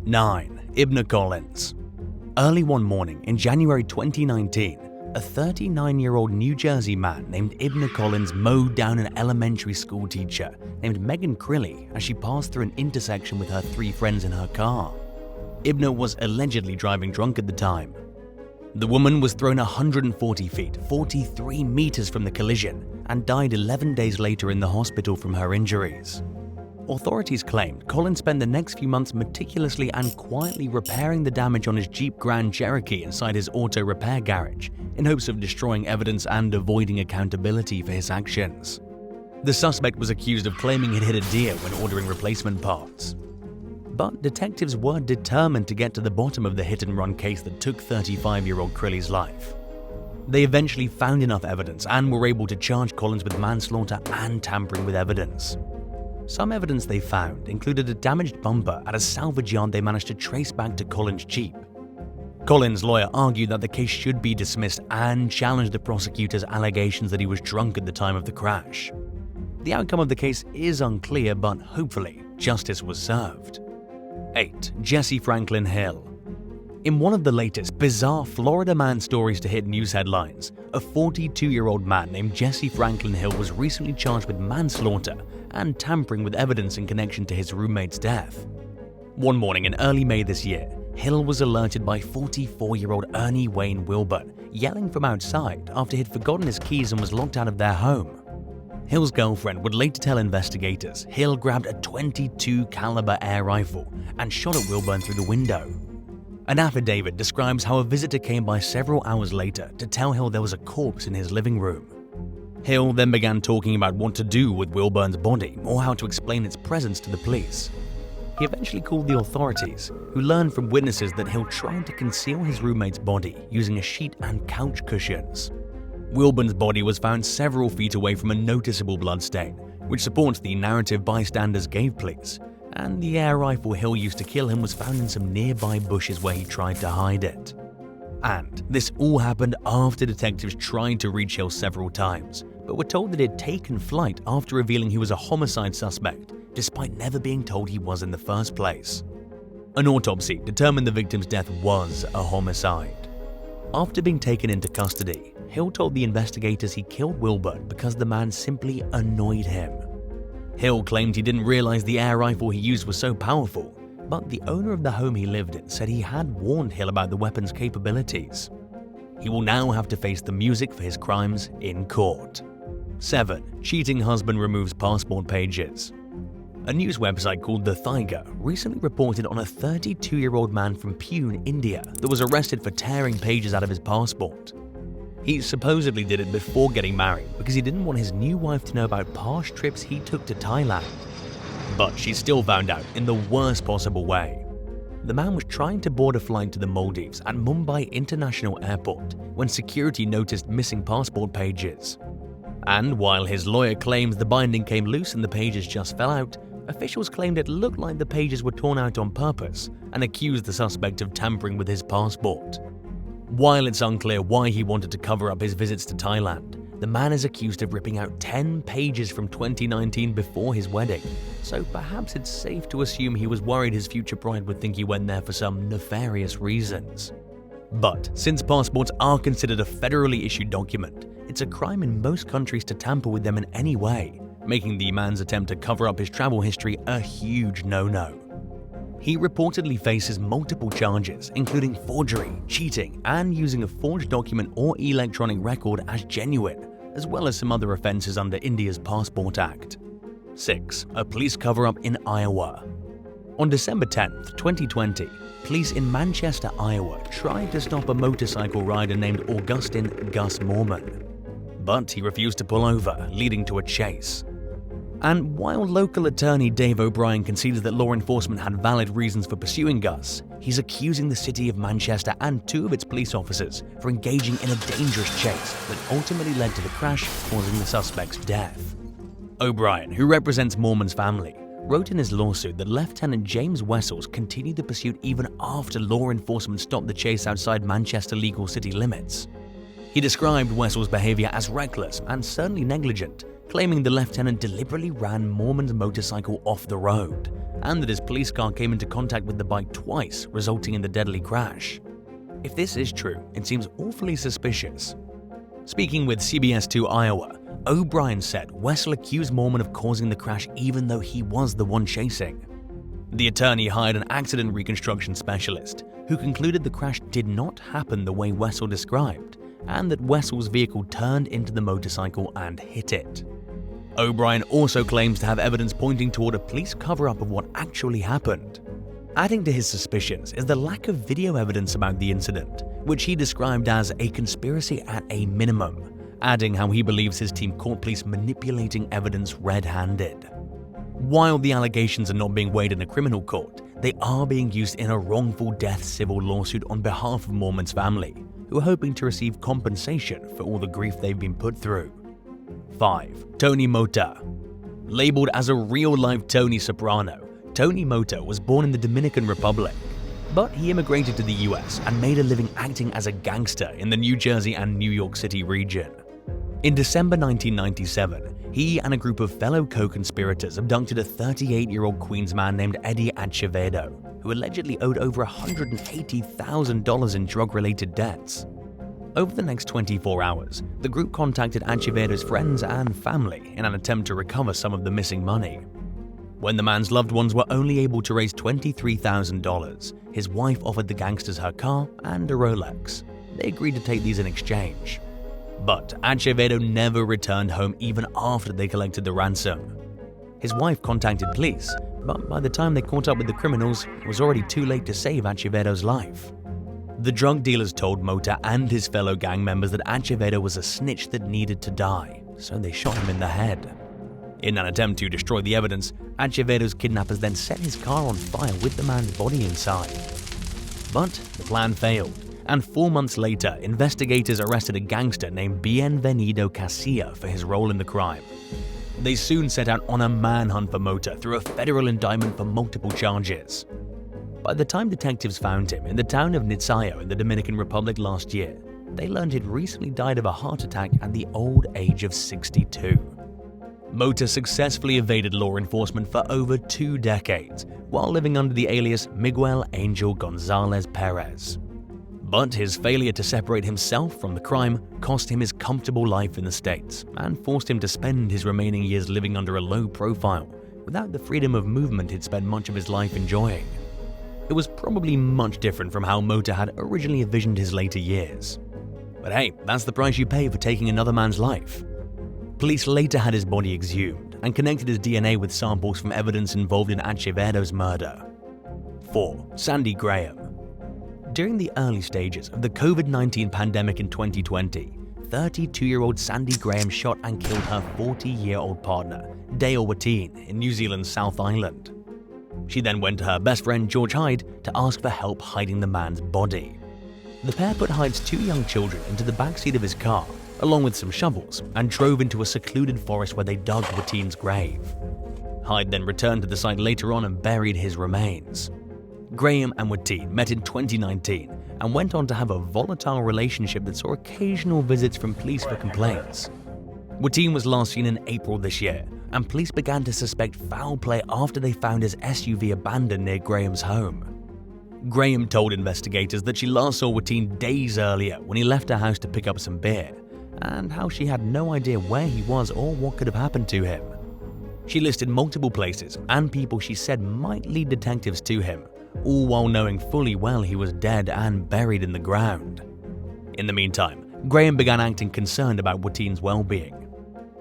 9. Ibn Collins. Early one morning in January 2019, a 39-year-old New Jersey man named Ibn Collins mowed down an elementary school teacher named Megan Crilly as she passed through an intersection with her 3 friends in her car. Ibn was allegedly driving drunk at the time. The woman was thrown 140 feet, 43 meters from the collision, and died 11 days later in the hospital from her injuries. Authorities claimed Collins spent the next few months meticulously and quietly repairing the damage on his Jeep Grand Cherokee inside his auto repair garage in hopes of destroying evidence and avoiding accountability for his actions. The suspect was accused of claiming he'd hit a deer when ordering replacement parts. But detectives were determined to get to the bottom of the hit-and-run case that took 35-year-old Crilly's life. They eventually found enough evidence and were able to charge Collins with manslaughter and tampering with evidence. Some evidence they found included a damaged bumper at a salvage yard they managed to trace back to Collins' Jeep. Collins' lawyer argued that the case should be dismissed and challenged the prosecutor's allegations that he was drunk at the time of the crash. The outcome of the case is unclear, but hopefully justice was served. 8. Jesse Franklin Hill. In one of the latest bizarre Florida man stories to hit news headlines, a 42-year-old man named Jesse Franklin Hill was recently charged with manslaughter and tampering with evidence in connection to his roommate's death. One morning in early May this year, Hill was alerted by 44-year-old Ernie Wayne Wilburn yelling from outside after he'd forgotten his keys and was locked out of their home. Hill's girlfriend would later tell investigators Hill grabbed a .22 caliber air rifle and shot at Wilburn through the window. An affidavit describes how a visitor came by several hours later to tell Hill there was a corpse in his living room. Hill then began talking about what to do with Wilburn's body or how to explain its presence to the police. He eventually called the authorities, who learned from witnesses that Hill tried to conceal his roommate's body using a sheet and couch cushions. Wilburn's body was found several feet away from a noticeable bloodstain, which supports the narrative bystanders gave police, and the air rifle Hill used to kill him was found in some nearby bushes where he tried to hide it. And this all happened after detectives tried to reach Hill several times, but were told that he'd taken flight after revealing he was a homicide suspect, despite never being told he was in the first place. An autopsy determined the victim's death was a homicide. After being taken into custody, Hill told the investigators he killed Wilburn because the man simply annoyed him. Hill claimed he didn't realize the air rifle he used was so powerful, but the owner of the home he lived in said he had warned Hill about the weapon's capabilities. He will now have to face the music for his crimes in court. 7. Cheating husband removes passport pages. A news website called The Tiger recently reported on a 32-year-old man from Pune, India, that was arrested for tearing pages out of his passport. He supposedly did it before getting married because he didn't want his new wife to know about past trips he took to Thailand. But she still found out in the worst possible way. The man was trying to board a flight to the Maldives at Mumbai International Airport when security noticed missing passport pages. And while his lawyer claims the binding came loose and the pages just fell out, officials claimed it looked like the pages were torn out on purpose and accused the suspect of tampering with his passport. While it's unclear why he wanted to cover up his visits to Thailand, the man is accused of ripping out 10 pages from 2019 before his wedding, so perhaps it's safe to assume he was worried his future bride would think he went there for some nefarious reasons. But since passports are considered a federally issued document, it's a crime in most countries to tamper with them in any way, making the man's attempt to cover up his travel history a huge no-no. He reportedly faces multiple charges, including forgery, cheating, and using a forged document or electronic record as genuine, as well as some other offenses under India's Passport Act. 6. A police cover-up in Iowa. On December 10, 2020, police in Manchester, Iowa tried to stop a motorcycle rider named Augustin Gus Mormon. But he refused to pull over, leading to a chase. And while local attorney Dave O'Brien concedes that law enforcement had valid reasons for pursuing Gus, he's accusing the city of Manchester and 2 of its police officers for engaging in a dangerous chase that ultimately led to the crash, causing the suspect's death. O'Brien, who represents Mormon's family, wrote in his lawsuit that Lieutenant James Wessels continued the pursuit even after law enforcement stopped the chase outside Manchester legal city limits. He described Wessels' behavior as reckless and certainly negligent, claiming the lieutenant deliberately ran Mormon's motorcycle off the road, and that his police car came into contact with the bike twice, resulting in the deadly crash. If this is true, it seems awfully suspicious. Speaking with CBS 2 Iowa, O'Brien said Wessel accused Mormon of causing the crash even though he was the one chasing. The attorney hired an accident reconstruction specialist who concluded the crash did not happen the way Wessel described, and that Wessel's vehicle turned into the motorcycle and hit it. O'Brien also claims to have evidence pointing toward a police cover-up of what actually happened. Adding to his suspicions is the lack of video evidence about the incident, which he described as a conspiracy at a minimum, adding how he believes his team caught police manipulating evidence red-handed. While the allegations are not being weighed in a criminal court, they are being used in a wrongful death civil lawsuit on behalf of Mormon's family, who are hoping to receive compensation for all the grief they've been put through. 5. Tony Mota. Labeled as a real-life Tony Soprano, Tony Mota was born in the Dominican Republic, but he immigrated to the US and made a living acting as a gangster in the New Jersey and New York City region. In December 1997, he and a group of fellow co-conspirators abducted a 38-year-old Queens man named Eddie Acevedo, who allegedly owed over $180,000 in drug-related debts. Over the next 24 hours, the group contacted Acevedo's friends and family in an attempt to recover some of the missing money. When the man's loved ones were only able to raise $23,000, his wife offered the gangsters her car and a Rolex. They agreed to take these in exchange. But Acevedo never returned home even after they collected the ransom. His wife contacted police, but by the time they caught up with the criminals, it was already too late to save Acevedo's life. The drug dealers told Mota and his fellow gang members that Acevedo was a snitch that needed to die, so they shot him in the head. In an attempt to destroy the evidence, Acevedo's kidnappers then set his car on fire with the man's body inside. But the plan failed, and 4 months later, investigators arrested a gangster named Bienvenido Casilla for his role in the crime. They soon set out on a manhunt for Mota through a federal indictment for multiple charges. By the time detectives found him in the town of Nitsayo in the Dominican Republic last year, they learned he'd recently died of a heart attack at the old age of 62. Mota successfully evaded law enforcement for over 2 decades while living under the alias Miguel Angel Gonzalez Perez. But his failure to separate himself from the crime cost him his comfortable life in the States and forced him to spend his remaining years living under a low profile without the freedom of movement he'd spent much of his life enjoying. It was probably much different from how Mota had originally envisioned his later years. But hey, that's the price you pay for taking another man's life. Police later had his body exhumed and connected his DNA with samples from evidence involved in Acevedo's murder. 4. Sandy Graham. During the early stages of the COVID-19 pandemic in 2020, 32-year-old Sandy Graham shot and killed her 40-year-old partner, Dale Watine, in New Zealand's South Island. She then went to her best friend George Hyde to ask for help hiding the man's body. The pair put Hyde's 2 young children into the backseat of his car, along with some shovels, and drove into a secluded forest where they dug Watine's grave. Hyde then returned to the site later on and buried his remains. Graham and Woodley met in 2019 and went on to have a volatile relationship that saw occasional visits from police for complaints. Woodley was last seen in April this year, and police began to suspect foul play after they found his SUV abandoned near Graham's home. Graham told investigators that she last saw Woodley days earlier when he left her house to pick up some beer, and how she had no idea where he was or what could have happened to him. She listed multiple places and people she said might lead detectives to him, all while knowing fully well he was dead and buried in the ground. In the meantime, Graham began acting concerned about Watine's well-being.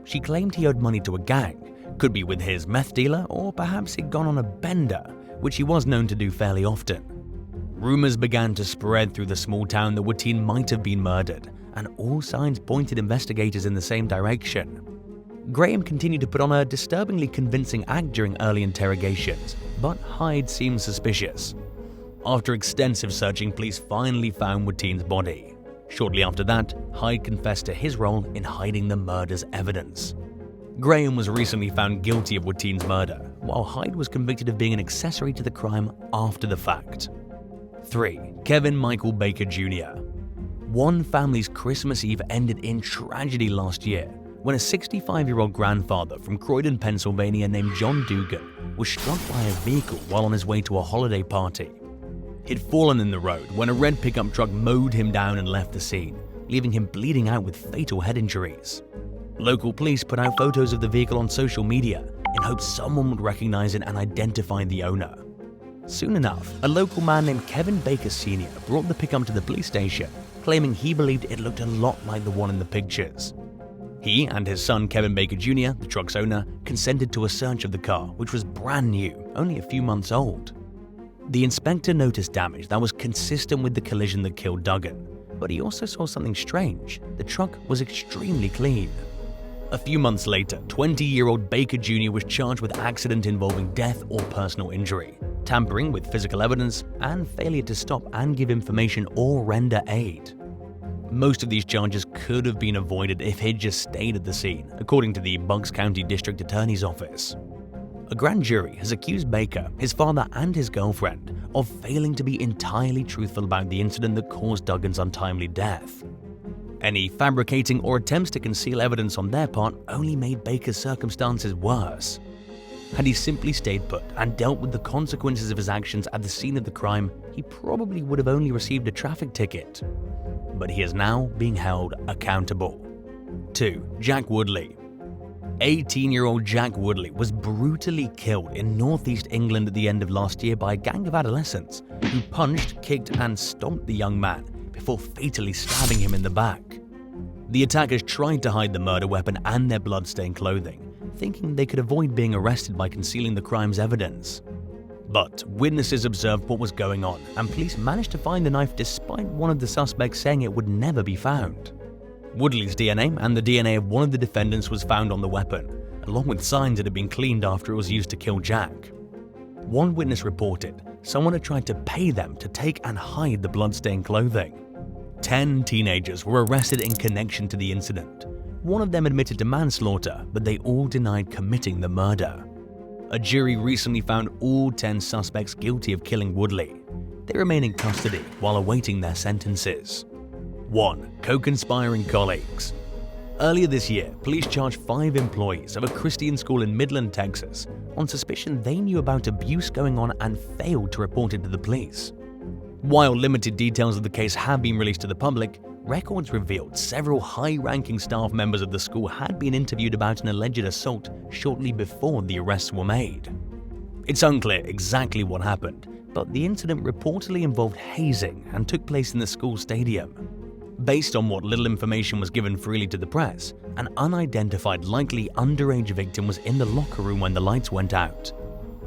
She claimed he owed money to a gang, could be with his meth dealer, or perhaps he'd gone on a bender, which he was known to do fairly often. Rumors began to spread through the small town that Watine might have been murdered, and all signs pointed investigators in the same direction. Graham continued to put on a disturbingly convincing act during early interrogations, but Hyde seemed suspicious. After extensive searching, police finally found Watine's body. Shortly after that, Hyde confessed to his role in hiding the murder's evidence. Graham was recently found guilty of Watine's murder, while Hyde was convicted of being an accessory to the crime after the fact. 3. Kevin Michael Baker Jr. One family's Christmas Eve ended in tragedy last year when a 65-year-old grandfather from Croydon, Pennsylvania named John Dugan was struck by a vehicle while on his way to a holiday party. He'd fallen in the road when a red pickup truck mowed him down and left the scene, leaving him bleeding out with fatal head injuries. Local police put out photos of the vehicle on social media in hopes someone would recognize it and identify the owner. Soon enough, a local man named Kevin Baker Sr. brought the pickup to the police station, claiming he believed it looked a lot like the one in the pictures. He and his son Kevin Baker Jr., the truck's owner, consented to a search of the car, which was brand new, only a few months old. The inspector noticed damage that was consistent with the collision that killed Duggan, but he also saw something strange. The truck was extremely clean. A few months later, 20-year-old Baker Jr. was charged with accident involving death or personal injury, tampering with physical evidence, and failure to stop and give information or render aid. Most of these charges could have been avoided if he'd just stayed at the scene, according to the Bucks County District Attorney's Office. A grand jury has accused Baker, his father, and his girlfriend of failing to be entirely truthful about the incident that caused Duggan's untimely death. Any fabricating or attempts to conceal evidence on their part only made Baker's circumstances worse. Had he simply stayed put and dealt with the consequences of his actions at the scene of the crime, he probably would have only received a traffic ticket. But he is now being held accountable. 2. Jack Woodley. 18-year-old Jack Woodley was brutally killed in northeast England at the end of last year by a gang of adolescents who punched, kicked, and stomped the young man before fatally stabbing him in the back. The attackers tried to hide the murder weapon and their blood-stained clothing, thinking they could avoid being arrested by concealing the crime's evidence. But witnesses observed what was going on, and police managed to find the knife despite one of the suspects saying it would never be found. Woodley's DNA and the DNA of one of the defendants was found on the weapon, along with signs that had been cleaned after it was used to kill Jack. One witness reported someone had tried to pay them to take and hide the blood-stained clothing. 10 teenagers were arrested in connection to the incident. One of them admitted to manslaughter, but they all denied committing the murder. A jury recently found all 10 suspects guilty of killing Woodley. They remain in custody while awaiting their sentences. 1. Co-conspiring colleagues. Earlier this year, police charged 5 employees of a Christian school in Midland, Texas, on suspicion they knew about abuse going on and failed to report it to the police. While limited details of the case have been released to the public, records revealed several high-ranking staff members of the school had been interviewed about an alleged assault shortly before the arrests were made. It's unclear exactly what happened, but the incident reportedly involved hazing and took place in the school stadium. Based on what little information was given freely to the press, an unidentified, likely underage victim was in the locker room when the lights went out.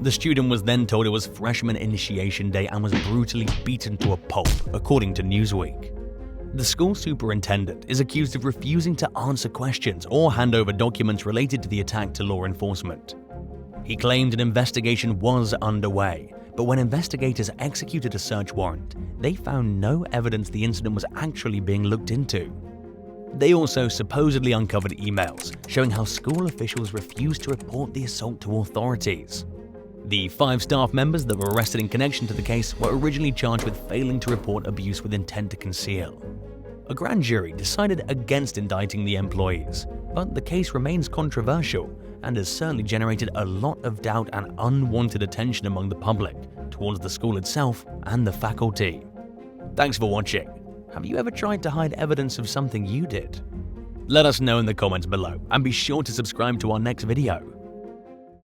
The student was then told it was freshman initiation day and was brutally beaten to a pulp, according to Newsweek. The school superintendent is accused of refusing to answer questions or hand over documents related to the attack to law enforcement. He claimed an investigation was underway, but when investigators executed a search warrant, they found no evidence the incident was actually being looked into. They also supposedly uncovered emails showing how school officials refused to report the assault to authorities. The 5 staff members that were arrested in connection to the case were originally charged with failing to report abuse with intent to conceal. A grand jury decided against indicting the employees, but the case remains controversial and has certainly generated a lot of doubt and unwanted attention among the public towards the school itself and the faculty. Thanks for watching. Have you ever tried to hide evidence of something you did? Let us know in the comments below and be sure to subscribe to our next video.